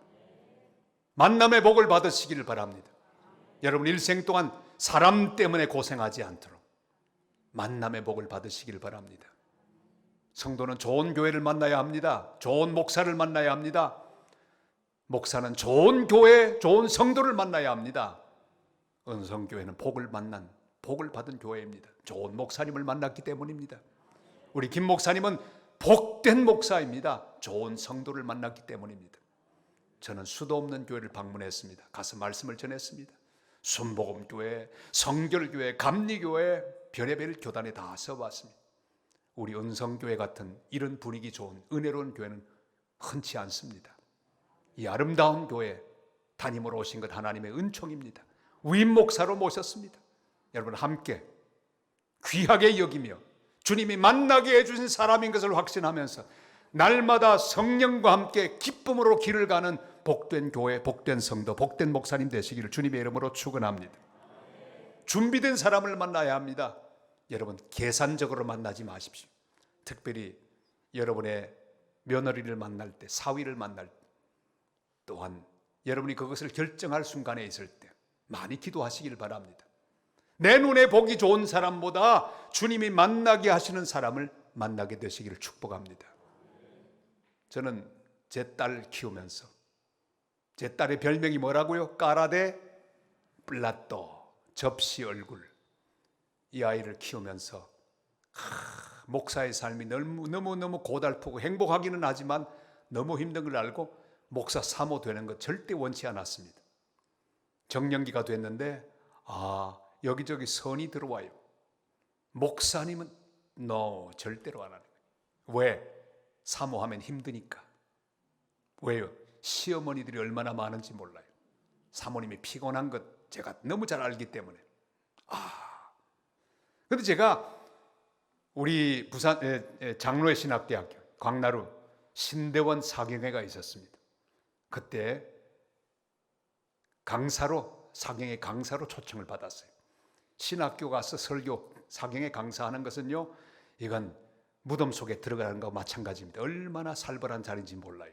만남의 복을 받으시기를 바랍니다. 여러분, 일생 동안 사람 때문에 고생하지 않도록 만남의 복을 받으시기를 바랍니다. 성도는 좋은 교회를 만나야 합니다. 좋은 목사를 만나야 합니다. 목사는 좋은 교회, 좋은 성도를 만나야 합니다. 은성교회는 복을 받은 교회입니다. 좋은 목사님을 만났기 때문입니다. 우리 김 목사님은 복된 목사입니다. 좋은 성도를 만났기 때문입니다. 저는 수도 없는 교회를 방문했습니다. 가서 말씀을 전했습니다. 순복음교회, 성결교회, 감리교회, 별의별 교단에 다 써봤습니다. 우리 은성교회 같은 이런 분위기 좋은 은혜로운 교회는 흔치 않습니다. 이 아름다운 교회 담임으로 오신 것 하나님의 은총입니다. 위임 목사로 모셨습니다. 여러분, 함께 귀하게 여기며 주님이 만나게 해주신 사람인 것을 확신하면서 날마다 성령과 함께 기쁨으로 길을 가는 복된 교회, 복된 성도, 복된 목사님 되시기를 주님의 이름으로 축원합니다. 준비된 사람을 만나야 합니다. 여러분, 계산적으로 만나지 마십시오. 특별히 여러분의 며느리를 만날 때, 사위를 만날 때, 또한 여러분이 그것을 결정할 순간에 있을 때 많이 기도하시길 바랍니다. 내 눈에 보기 좋은 사람보다 주님이 만나게 하시는 사람을 만나게 되시기를 축복합니다. 저는 제 딸 키우면서 제 딸의 별명이 뭐라고요? 까라데 플라또, 접시 얼굴. 이 아이를 키우면서 목사의 삶이 너무너무 고달프고 행복하기는 하지만 너무 힘든 걸 알고 목사 사모 되는 것 절대 원치 않았습니다. 정년기가 됐는데 여기저기 선이 들어와요. 목사님은 절대로 안 하는 거예요. 왜? 사모하면 힘드니까. 왜요? 시어머니들이 얼마나 많은지 몰라요. 사모님이 피곤한 것 제가 너무 잘 알기 때문에. 근데 제가 우리 부산 장로의 신학대학교 광나루 신대원 사경회가 있었습니다. 그때 사경회 강사로 초청을 받았어요. 신학교 가서 설교, 사경회 강사하는 것은요, 이건 무덤 속에 들어가는 것과 마찬가지입니다. 얼마나 살벌한 자리인지 몰라요.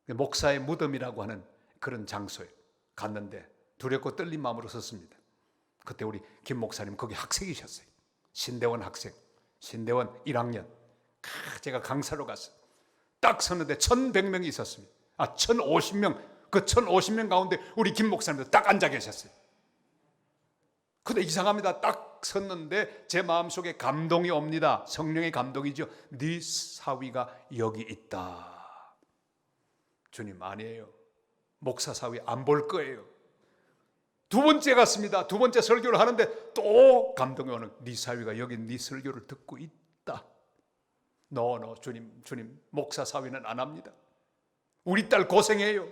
목사의 무덤이라고 하는 그런 장소에 갔는데 두렵고 떨린 마음으로 섰습니다. 그때 우리 김 목사님 거기 학생이셨어요. 신대원 학생, 신대원 1학년. 제가 강사로 갔어요. 딱 섰는데 1,100명이 있었습니다. 1,050명. 그 1,050명 가운데 우리 김 목사님도 딱 앉아 계셨어요. 근데 이상합니다. 딱 섰는데 제 마음속에 감동이 옵니다. 성령의 감동이죠. 네 사위가 여기 있다. 주님 아니에요. 목사 사위 안 볼 거예요. 두 번째 갔습니다. 두 번째 설교를 하는데 또 감동이 오는, 네 사위가 여기 네 설교를 듣고 있다. 주님 목사 사위는 안 합니다. 우리 딸 고생해요.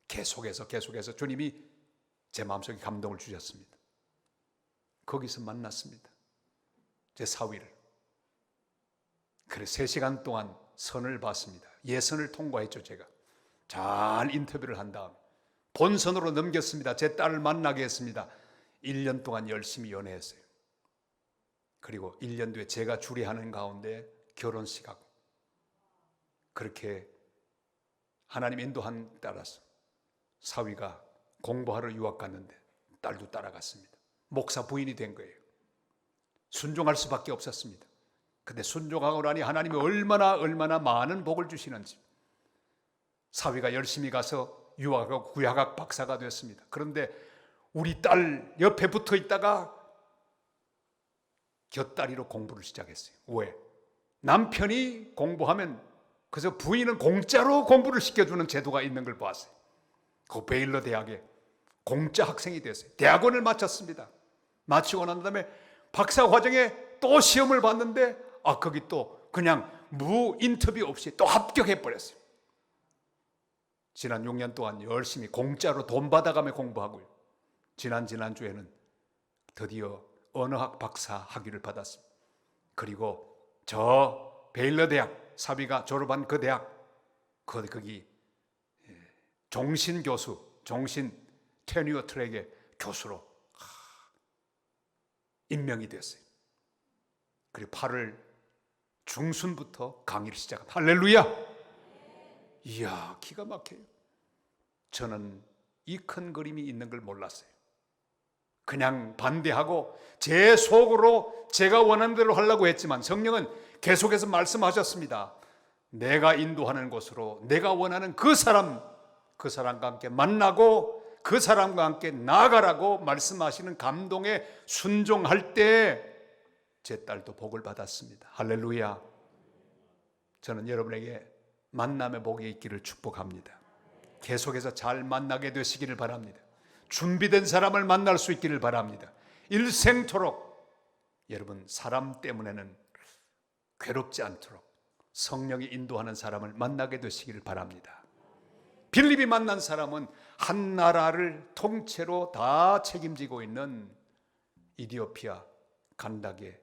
계속해서 주님이 제 마음속에 감동을 주셨습니다. 거기서 만났습니다. 제 사위를. 그래 3시간 동안 선을 봤습니다. 예선을 통과했죠. 제가 잘 인터뷰를 한 다음 본선으로 넘겼습니다. 제 딸을 만나게 했습니다. 1년 동안 열심히 연애했어요. 그리고 1년 뒤에 제가 주례하는 가운데 결혼식하고, 그렇게 하나님 인도한 따라서 사위가 공부하러 유학 갔는데 딸도 따라갔습니다. 목사 부인이 된 거예요. 순종할 수밖에 없었습니다. 근데 순종하고 나니 하나님이 얼마나 많은 복을 주시는지. 사위가 열심히 가서 유학하고 구약학 박사가 됐습니다. 그런데 우리 딸 옆에 붙어 있다가 곁다리로 공부를 시작했어요. 왜? 남편이 공부하면 그래서 부인은 공짜로 공부를 시켜주는 제도가 있는 걸 보았어요. 그 베일러 대학에 공짜 학생이 됐어요. 대학원을 마쳤습니다. 마치고 난 다음에 박사 과정에 또 시험을 봤는데 거기 또 그냥 무 인터뷰 없이 또 합격해 버렸어요. 지난 6년 동안 열심히 공짜로 돈 받아가며 공부하고요. 지난주에는 드디어 언어학 박사 학위를 받았습니다. 그리고 저 베일러 대학, 사위가 졸업한 그 대학, 거기 종신 교수, 종신 테뉴어 트랙의 교수로 임명이 됐어요. 그리고 8월 중순부터 강의를 시작합니다. 할렐루야! 이야, 기가 막혀요. 저는 이 큰 그림이 있는 걸 몰랐어요. 그냥 반대하고 제 속으로 제가 원하는 대로 하려고 했지만 성령은 계속해서 말씀하셨습니다. 내가 인도하는 곳으로 내가 원하는 그 사람과 함께 만나고 그 사람과 함께 나아가라고 말씀하시는 감동에 순종할 때 제 딸도 복을 받았습니다. 할렐루야. 저는 여러분에게 만남의 복이 있기를 축복합니다. 계속해서 잘 만나게 되시기를 바랍니다. 준비된 사람을 만날 수 있기를 바랍니다. 일생토록 여러분 사람 때문에는 괴롭지 않도록 성령이 인도하는 사람을 만나게 되시기를 바랍니다. 빌립이 만난 사람은 한 나라를 통째로 다 책임지고 있는 이디오피아 간다게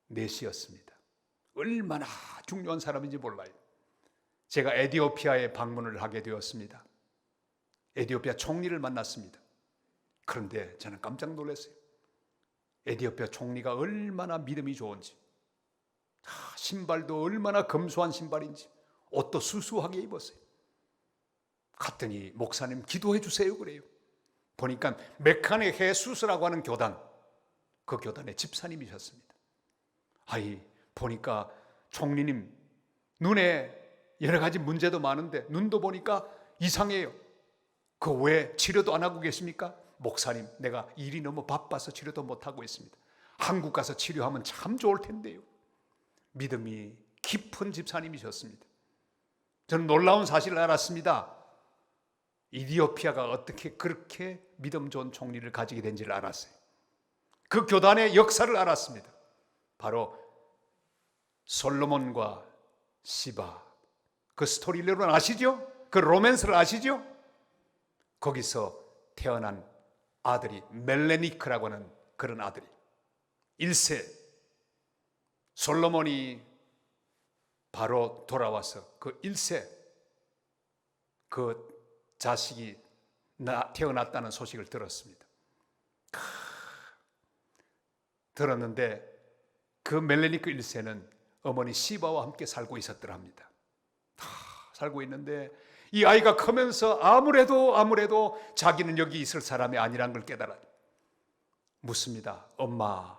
내시였습니다. 얼마나 중요한 사람인지 몰라요. 제가 에티오피아에 방문을 하게 되었습니다. 에티오피아 총리를 만났습니다. 그런데 저는 깜짝 놀랐어요. 에티오피아 총리가 얼마나 믿음이 좋은지, 신발도 얼마나 검소한 신발인지, 옷도 수수하게 입었어요. 갔더니 목사님 기도해 주세요 그래요. 보니까 메카네 헤수스라고 하는 교단, 그 교단의 집사님이셨습니다. 보니까 총리님 눈에 여러 가지 문제도 많은데 눈도 보니까 이상해요. 그 왜 치료도 안 하고 계십니까? 목사님, 내가 일이 너무 바빠서 치료도 못하고 있습니다. 한국 가서 치료하면 참 좋을 텐데요. 믿음이 깊은 집사님이셨습니다. 저는 놀라운 사실을 알았습니다. 이디오피아가 어떻게 그렇게 믿음 좋은 총리를 가지게 된지를 알았어요. 그 교단의 역사를 알았습니다. 바로 솔로몬과 시바, 그 스토리를 아시죠? 그 로맨스를 아시죠? 거기서 태어난 아들이 멜레니크라고 하는 그런 아들이 1세, 솔로몬이 바로 돌아와서 그 1세 그 자식이 태어났다는 소식을 들었습니다. 들었는데 그 멜레니크 1세는 어머니 시바와 함께 살고 있었더랍니다. 살고 있는데 이 아이가 크면서 아무래도 자기는 여기 있을 사람이 아니라는 걸 깨달아요. 묻습니다. 엄마,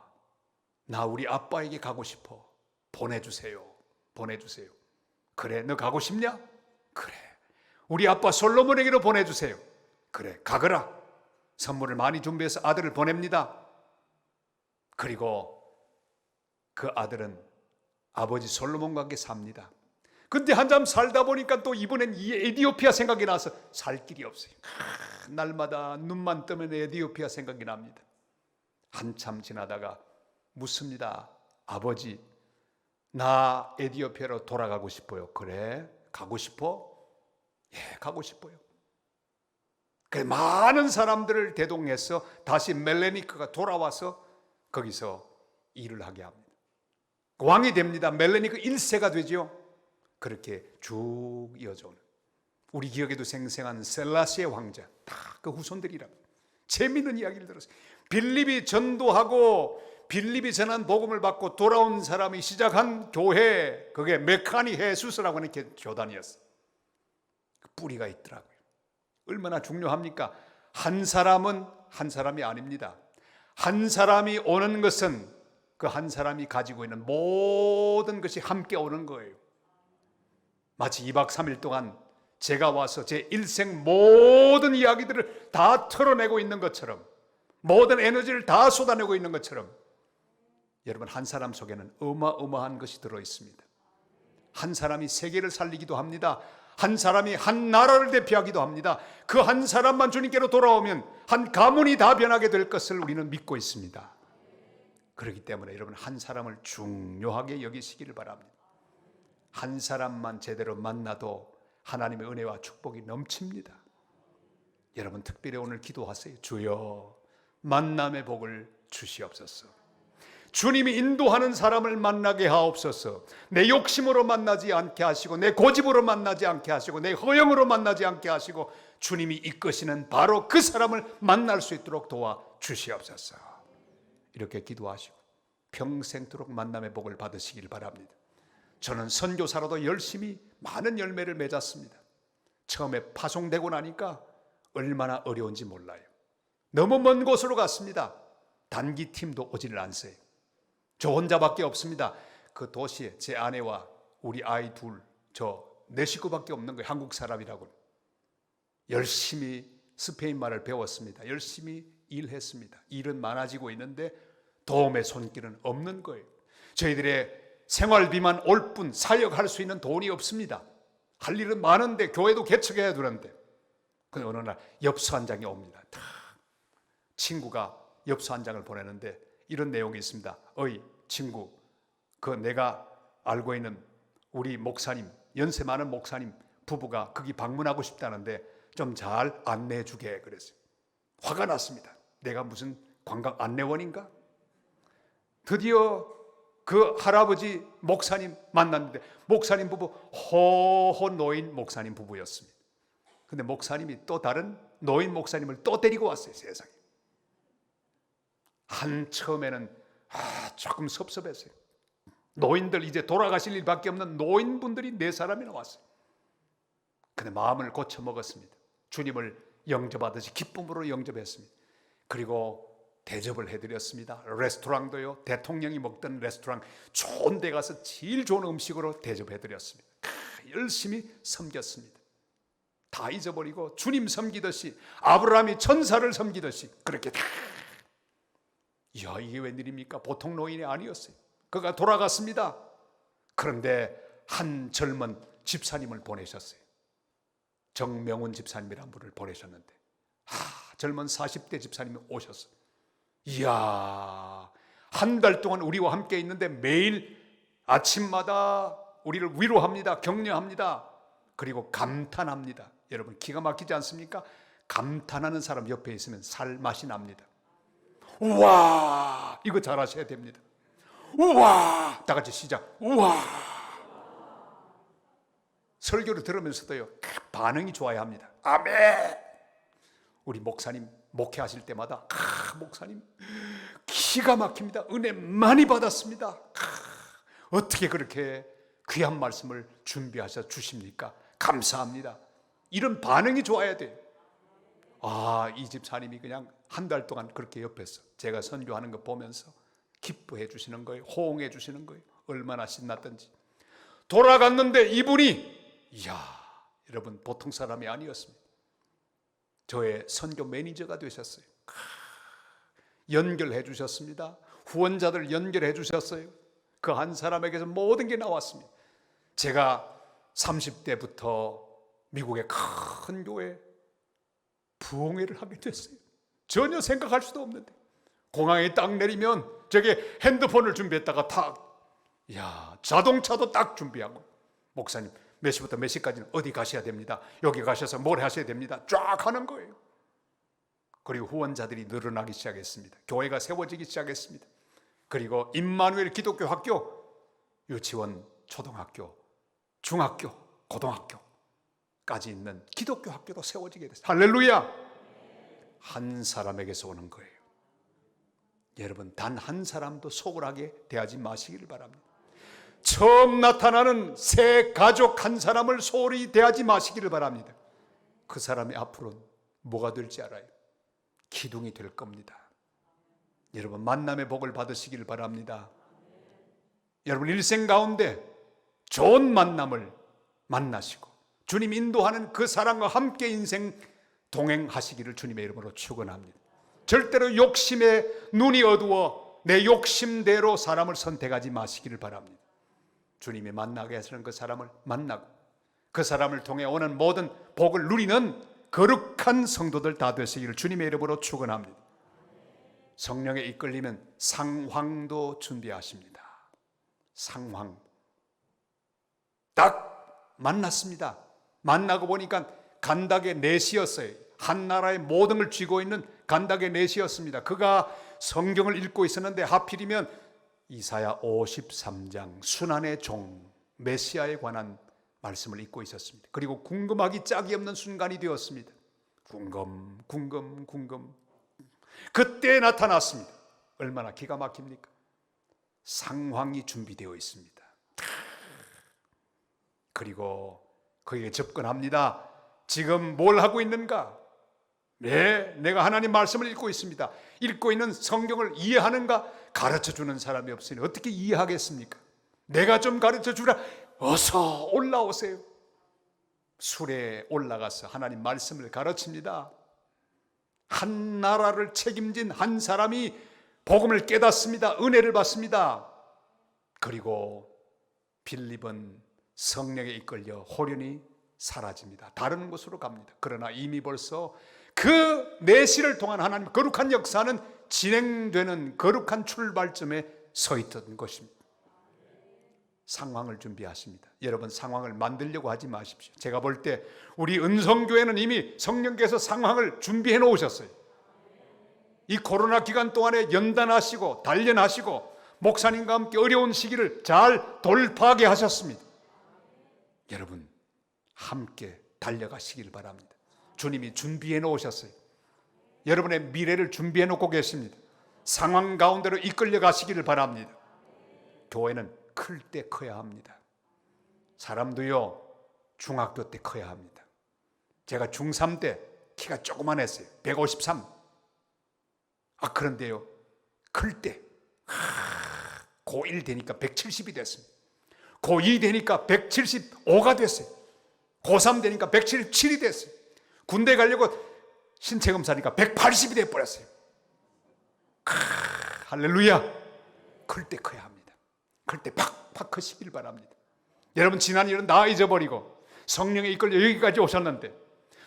나 우리 아빠에게 가고 싶어. 보내주세요. 보내주세요. 그래, 너 가고 싶냐? 그래. 우리 아빠 솔로몬에게로 보내주세요. 그래, 가거라. 선물을 많이 준비해서 아들을 보냅니다. 그리고 그 아들은 아버지 솔로몬과 함께 삽니다. 근데 한참 살다 보니까 또 이번엔 이 에티오피아 생각이 나서 살 길이 없어요. 날마다 눈만 뜨면 에티오피아 생각이 납니다. 한참 지나다가 묻습니다. 아버지, 나 에티오피아로 돌아가고 싶어요. 그래? 가고 싶어? 예, 가고 싶어요. 그래, 많은 사람들을 대동해서 다시 멜레니크가 돌아와서 거기서 일을 하게 합니다. 왕이 됩니다. 멜레니크 1세가 되죠. 그렇게 쭉 이어져 오는 우리 기억에도 생생한 셀라시의 왕자, 다 그 후손들이랍니다. 재미있는 이야기를 들었어요. 빌립이 전도하고 빌립이 전한 복음을 받고 돌아온 사람이 시작한 교회, 그게 메카니 헤수스라고 하는 교단이었어요. 뿌리가 있더라고요. 얼마나 중요합니까? 한 사람은 한 사람이 아닙니다. 한 사람이 오는 것은 그 한 사람이 가지고 있는 모든 것이 함께 오는 거예요. 마치 2박 3일 동안 제가 와서 제 일생 모든 이야기들을 다 털어내고 있는 것처럼, 모든 에너지를 다 쏟아내고 있는 것처럼, 여러분, 한 사람 속에는 어마어마한 것이 들어있습니다. 한 사람이 세계를 살리기도 합니다. 한 사람이 한 나라를 대표하기도 합니다. 그 한 사람만 주님께로 돌아오면 한 가문이 다 변하게 될 것을 우리는 믿고 있습니다. 그렇기 때문에 여러분, 한 사람을 중요하게 여기시기를 바랍니다. 한 사람만 제대로 만나도 하나님의 은혜와 축복이 넘칩니다. 여러분, 특별히 오늘 기도하세요. 주여, 만남의 복을 주시옵소서. 주님이 인도하는 사람을 만나게 하옵소서. 내 욕심으로 만나지 않게 하시고, 내 고집으로 만나지 않게 하시고, 내 허영으로 만나지 않게 하시고, 주님이 이끄시는 바로 그 사람을 만날 수 있도록 도와 주시옵소서. 이렇게 기도하시고 평생토록 만남의 복을 받으시길 바랍니다. 저는 선교사로도 열심히 많은 열매를 맺었습니다. 처음에 파송되고 나니까 얼마나 어려운지 몰라요. 너무 먼 곳으로 갔습니다. 단기 팀도 오지를 않으세요. 저 혼자밖에 없습니다. 그 도시에 제 아내와 우리 아이 둘, 저 네 식구밖에 없는 거예요. 한국 사람이라고. 열심히 스페인 말을 배웠습니다. 열심히 일했습니다. 일은 많아지고 있는데 도움의 손길은 없는 거예요. 저희들의 생활비만 올 뿐 사역할 수 있는 돈이 없습니다. 할 일은 많은데 교회도 개척해야 되는데. 근데 어느 날 엽서 한 장이 옵니다. 친구가 엽서 한 장을 보내는데 이런 내용이 있습니다. 어이 친구, 그 내가 알고 있는 우리 목사님, 연세 많은 목사님 부부가 거기 방문하고 싶다는데 좀 잘 안내해 주게 그랬어요. 화가 났습니다. 내가 무슨 관광 안내원인가? 드디어 그 할아버지 목사님 만났는데 목사님 부부 호호 노인 목사님 부부였습니다. 근데 목사님이 또 다른 노인 목사님을 또 데리고 왔어요. 세상에. 처음에는 조금 섭섭했어요. 노인들 이제 돌아가실 일밖에 없는 노인분들이 4사람이나 왔어요. 근데 마음을 고쳐 먹었습니다. 주님을 영접하듯이 기쁨으로 영접했습니다. 그리고 대접을 해드렸습니다. 레스토랑도요, 대통령이 먹던 레스토랑 좋은 데 가서 제일 좋은 음식으로 대접해드렸습니다. 열심히 섬겼습니다. 다 잊어버리고 주님 섬기듯이, 아브라함이 천사를 섬기듯이 그렇게 다. 이야, 이게 웬일입니까? 보통 노인이 아니었어요. 그가 돌아갔습니다. 그런데 한 젊은 집사님을 보내셨어요. 정명훈 집사님이라는 분을 보내셨는데 젊은 40대 집사님이 오셨어요. 이야, 한 달 동안 우리와 함께 있는데 매일 아침마다 우리를 위로합니다. 격려합니다. 그리고 감탄합니다. 여러분, 기가 막히지 않습니까? 감탄하는 사람 옆에 있으면 살 맛이 납니다. 우와, 이거 잘하셔야 됩니다. 우와, 다 같이 시작. 우와. 설교를 들으면서도요, 반응이 좋아야 합니다. 아멘. 우리 목사님 목회하실 때마다 목사님 기가 막힙니다. 은혜 많이 받았습니다. 어떻게 그렇게 귀한 말씀을 준비하셔 주십니까? 감사합니다. 이런 반응이 좋아야 돼요. 이 집사님이 그냥 한 달 동안 그렇게 옆에서 제가 선교하는 거 보면서 기뻐해 주시는 거예요. 호응해 주시는 거예요. 얼마나 신났던지. 돌아갔는데 이분이, 이야, 여러분 보통 사람이 아니었습니다. 저의 선교 매니저가 되셨어요. 연결해 주셨습니다. 후원자들 연결해 주셨어요. 그 한 사람에게서 모든 게 나왔습니다. 제가 30대부터 미국의 큰 교회 부흥회를 하게 됐어요. 전혀 생각할 수도 없는데 공항에 딱 내리면 저게 핸드폰을 준비했다가 자동차도 딱 준비하고, 목사님 몇 시부터 몇 시까지는 어디 가셔야 됩니다. 여기 가셔서 뭘 하셔야 됩니다. 쫙 하는 거예요. 그리고 후원자들이 늘어나기 시작했습니다. 교회가 세워지기 시작했습니다. 그리고 임마누엘 기독교 학교, 유치원, 초등학교, 중학교, 고등학교까지 있는 기독교 학교도 세워지게 됐어요. 할렐루야! 한 사람에게서 오는 거예요. 여러분, 단 한 사람도 소홀하게 대하지 마시기를 바랍니다. 처음 나타나는 새 가족 한 사람을 소홀히 대하지 마시기를 바랍니다. 그 사람의 앞으로는 뭐가 될지 알아요. 기둥이 될 겁니다. 여러분, 만남의 복을 받으시기를 바랍니다. 여러분, 일생 가운데 좋은 만남을 만나시고 주님 인도하는 그 사람과 함께 인생 동행하시기를 주님의 이름으로 축원합니다. 절대로 욕심에 눈이 어두워 내 욕심대로 사람을 선택하지 마시기를 바랍니다. 주님이 만나게 하시는 그 사람을 만나고 그 사람을 통해 오는 모든 복을 누리는 거룩한 성도들 다 되시기를 주님의 이름으로 축원합니다. 성령에 이끌리면 상황도 준비하십니다. 상황. 딱 만났습니다. 만나고 보니까 간닥의 넷이었어요. 한 나라의 모든 걸 쥐고 있는 간닥의 넷이었습니다. 그가 성경을 읽고 있었는데 하필이면 이사야 53장 순환의 종 메시아에 관한 말씀을 읽고 있었습니다. 그리고 궁금하기 짝이 없는 순간이 되었습니다. 궁금. 그때 나타났습니다. 얼마나 기가 막힙니까? 상황이 준비되어 있습니다. 그리고 그에게 접근합니다. 지금 뭘 하고 있는가? 네, 내가 하나님 말씀을 읽고 있습니다. 읽고 있는 성경을 이해하는가? 가르쳐주는 사람이 없으니 어떻게 이해하겠습니까? 내가 좀 가르쳐주라. 어서 올라오세요. 수레에 올라가서 하나님 말씀을 가르칩니다. 한 나라를 책임진 한 사람이 복음을 깨닫습니다. 은혜를 받습니다. 그리고 빌립은 성령에 이끌려 호련히 사라집니다. 다른 곳으로 갑니다. 그러나 이미 벌써 그 내시를 통한 하나님 거룩한 역사는 진행되는 거룩한 출발점에 서 있던 것입니다. 상황을 준비하십니다. 여러분, 상황을 만들려고 하지 마십시오. 제가 볼 때 우리 은성교회는 이미 성령께서 상황을 준비해 놓으셨어요. 이 코로나 기간 동안에 연단하시고 단련하시고 목사님과 함께 어려운 시기를 잘 돌파하게 하셨습니다. 여러분, 함께 달려가시길 바랍니다. 주님이 준비해 놓으셨어요. 여러분의 미래를 준비해 놓고 계십니다. 상황 가운데로 이끌려 가시기를 바랍니다. 교회는 클 때 커야 합니다. 사람도요, 중학교 때 커야 합니다. 제가 중3 때 키가 조그만했어요. 153. 그런데요, 클 때 고1 되니까 170이 됐습니다. 고2 되니까 175가 됐어요. 고3 되니까 177이 됐어요. 군대 가려고 신체 검사니까 180이 돼버렸어요. 할렐루야. 클 때 커야 합니다. 클 때 팍팍 크시길 바랍니다. 여러분, 지난 일은 다 잊어버리고 성령에 이끌려 여기까지 오셨는데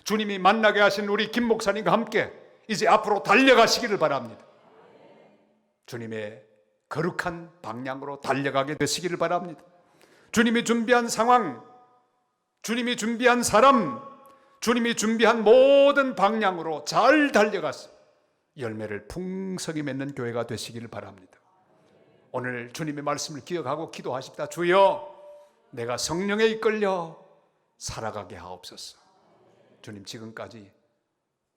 주님이 만나게 하신 우리 김 목사님과 함께 이제 앞으로 달려가시기를 바랍니다. 주님의 거룩한 방향으로 달려가게 되시기를 바랍니다. 주님이 준비한 상황, 주님이 준비한 사람, 주님이 준비한 모든 방향으로 잘 달려가서 열매를 풍성히 맺는 교회가 되시기를 바랍니다. 오늘 주님의 말씀을 기억하고 기도하십시다. 주여, 내가 성령에 이끌려 살아가게 하옵소서. 주님, 지금까지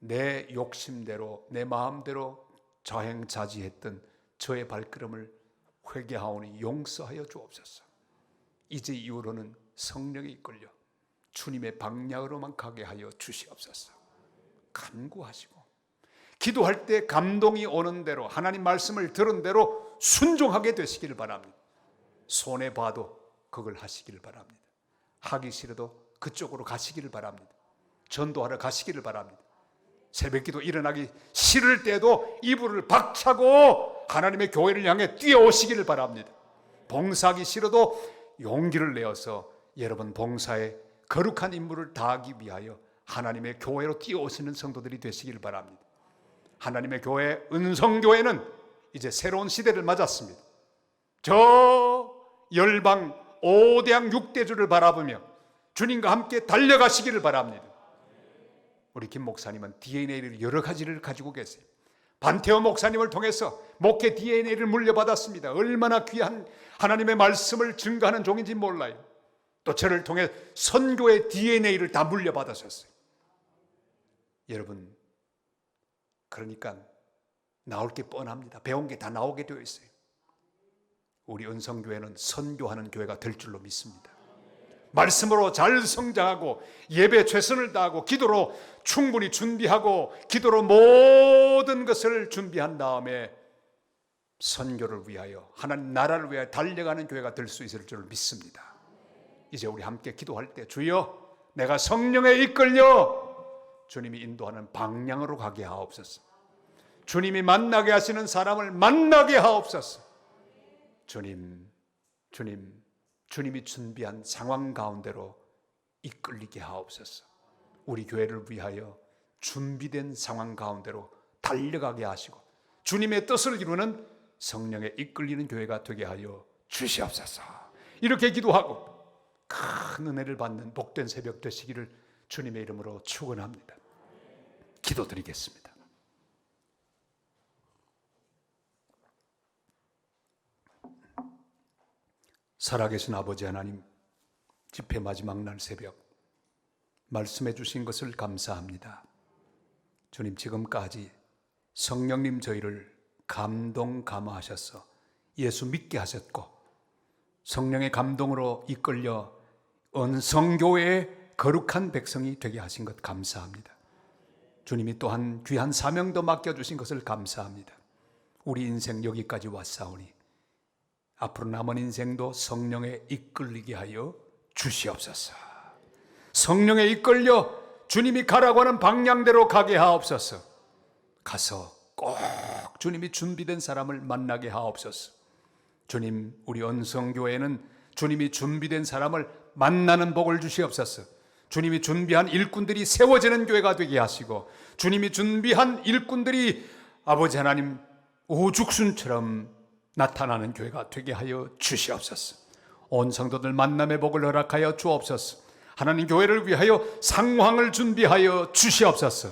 내 욕심대로 내 마음대로 자행자지했던 저의 발걸음을 회개하오니 용서하여 주옵소서. 이제 이후로는 성령에 이끌려 주님의 방향으로만 가게 하여 주시옵소서. 간구하시고 기도할 때 감동이 오는 대로 하나님 말씀을 들은 대로 순종하게 되시기를 바랍니다. 손해봐도 그걸 하시기를 바랍니다. 하기 싫어도 그쪽으로 가시기를 바랍니다. 전도하러 가시기를 바랍니다. 새벽기도 일어나기 싫을 때도 이불을 박차고 하나님의 교회를 향해 뛰어오시기를 바랍니다. 봉사하기 싫어도 용기를 내어서 여러분 봉사에 거룩한 임무를 다하기 위하여 하나님의 교회로 뛰어오시는 성도들이 되시기를 바랍니다. 하나님의 교회 은성교회는 이제 새로운 시대를 맞았습니다. 저 열방 5대양 6대주를 바라보며 주님과 함께 달려가시기를 바랍니다. 우리 김 목사님은 DNA를 여러 가지를 가지고 계세요. 반태호 목사님을 통해서 목회 DNA를 물려받았습니다. 얼마나 귀한 하나님의 말씀을 증거하는 종인지 몰라요. 또 저를 통해 선교의 DNA를 다 물려받으셨어요. 여러분, 그러니까 나올 게 뻔합니다. 배운 게 다 나오게 되어 있어요. 우리 은성교회는 선교하는 교회가 될 줄로 믿습니다. 말씀으로 잘 성장하고 예배 최선을 다하고 기도로 충분히 준비하고 기도로 모든 것을 준비한 다음에 선교를 위하여 하나님 나라를 위하여 달려가는 교회가 될 수 있을 줄 믿습니다. 이제 우리 함께 기도할 때 주여 내가 성령에 이끌려 주님이 인도하는 방향으로 가게 하옵소서. 주님이 만나게 하시는 사람을 만나게 하옵소서. 주님이 준비한 상황 가운데로 이끌리게 하옵소서. 우리 교회를 위하여 준비된 상황 가운데로 달려가게 하시고 주님의 뜻을 이루는 성령에 이끌리는 교회가 되게 하여 주시옵소서. 이렇게 기도하고 큰 은혜를 받는 복된 새벽 되시기를 주님의 이름으로 축원합니다. 기도드리겠습니다. 살아계신 아버지 하나님, 집회 마지막 날 새벽 말씀해 주신 것을 감사합니다. 주님, 지금까지 성령님 저희를 감동감화하셔서 예수 믿게 하셨고 성령의 감동으로 이끌려 은성교회의 거룩한 백성이 되게 하신 것 감사합니다. 주님이 또한 귀한 사명도 맡겨주신 것을 감사합니다. 우리 인생 여기까지 왔사오니 앞으로 남은 인생도 성령에 이끌리게 하여 주시옵소서. 성령에 이끌려 주님이 가라고 하는 방향대로 가게 하옵소서. 가서 꼭 주님이 준비된 사람을 만나게 하옵소서. 주님, 우리 언성교회는 주님이 준비된 사람을 만나는 복을 주시옵소서. 주님이 준비한 일꾼들이 세워지는 교회가 되게 하시고 주님이 준비한 일꾼들이 아버지 하나님 오죽순처럼 나타나는 교회가 되게 하여 주시옵소서. 온 성도들 만남의 복을 허락하여 주옵소서. 하나님 교회를 위하여 상황을 준비하여 주시옵소서.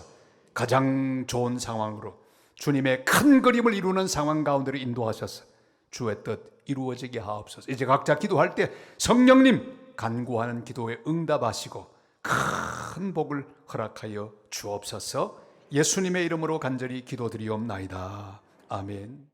가장 좋은 상황으로 주님의 큰 그림을 이루는 상황 가운데로 인도하셔서 주의 뜻 이루어지게 하옵소서. 이제 각자 기도할 때 성령님 간구하는 기도에 응답하시고 큰 복을 허락하여 주옵소서. 예수님의 이름으로 간절히 기도드리옵나이다. 아멘.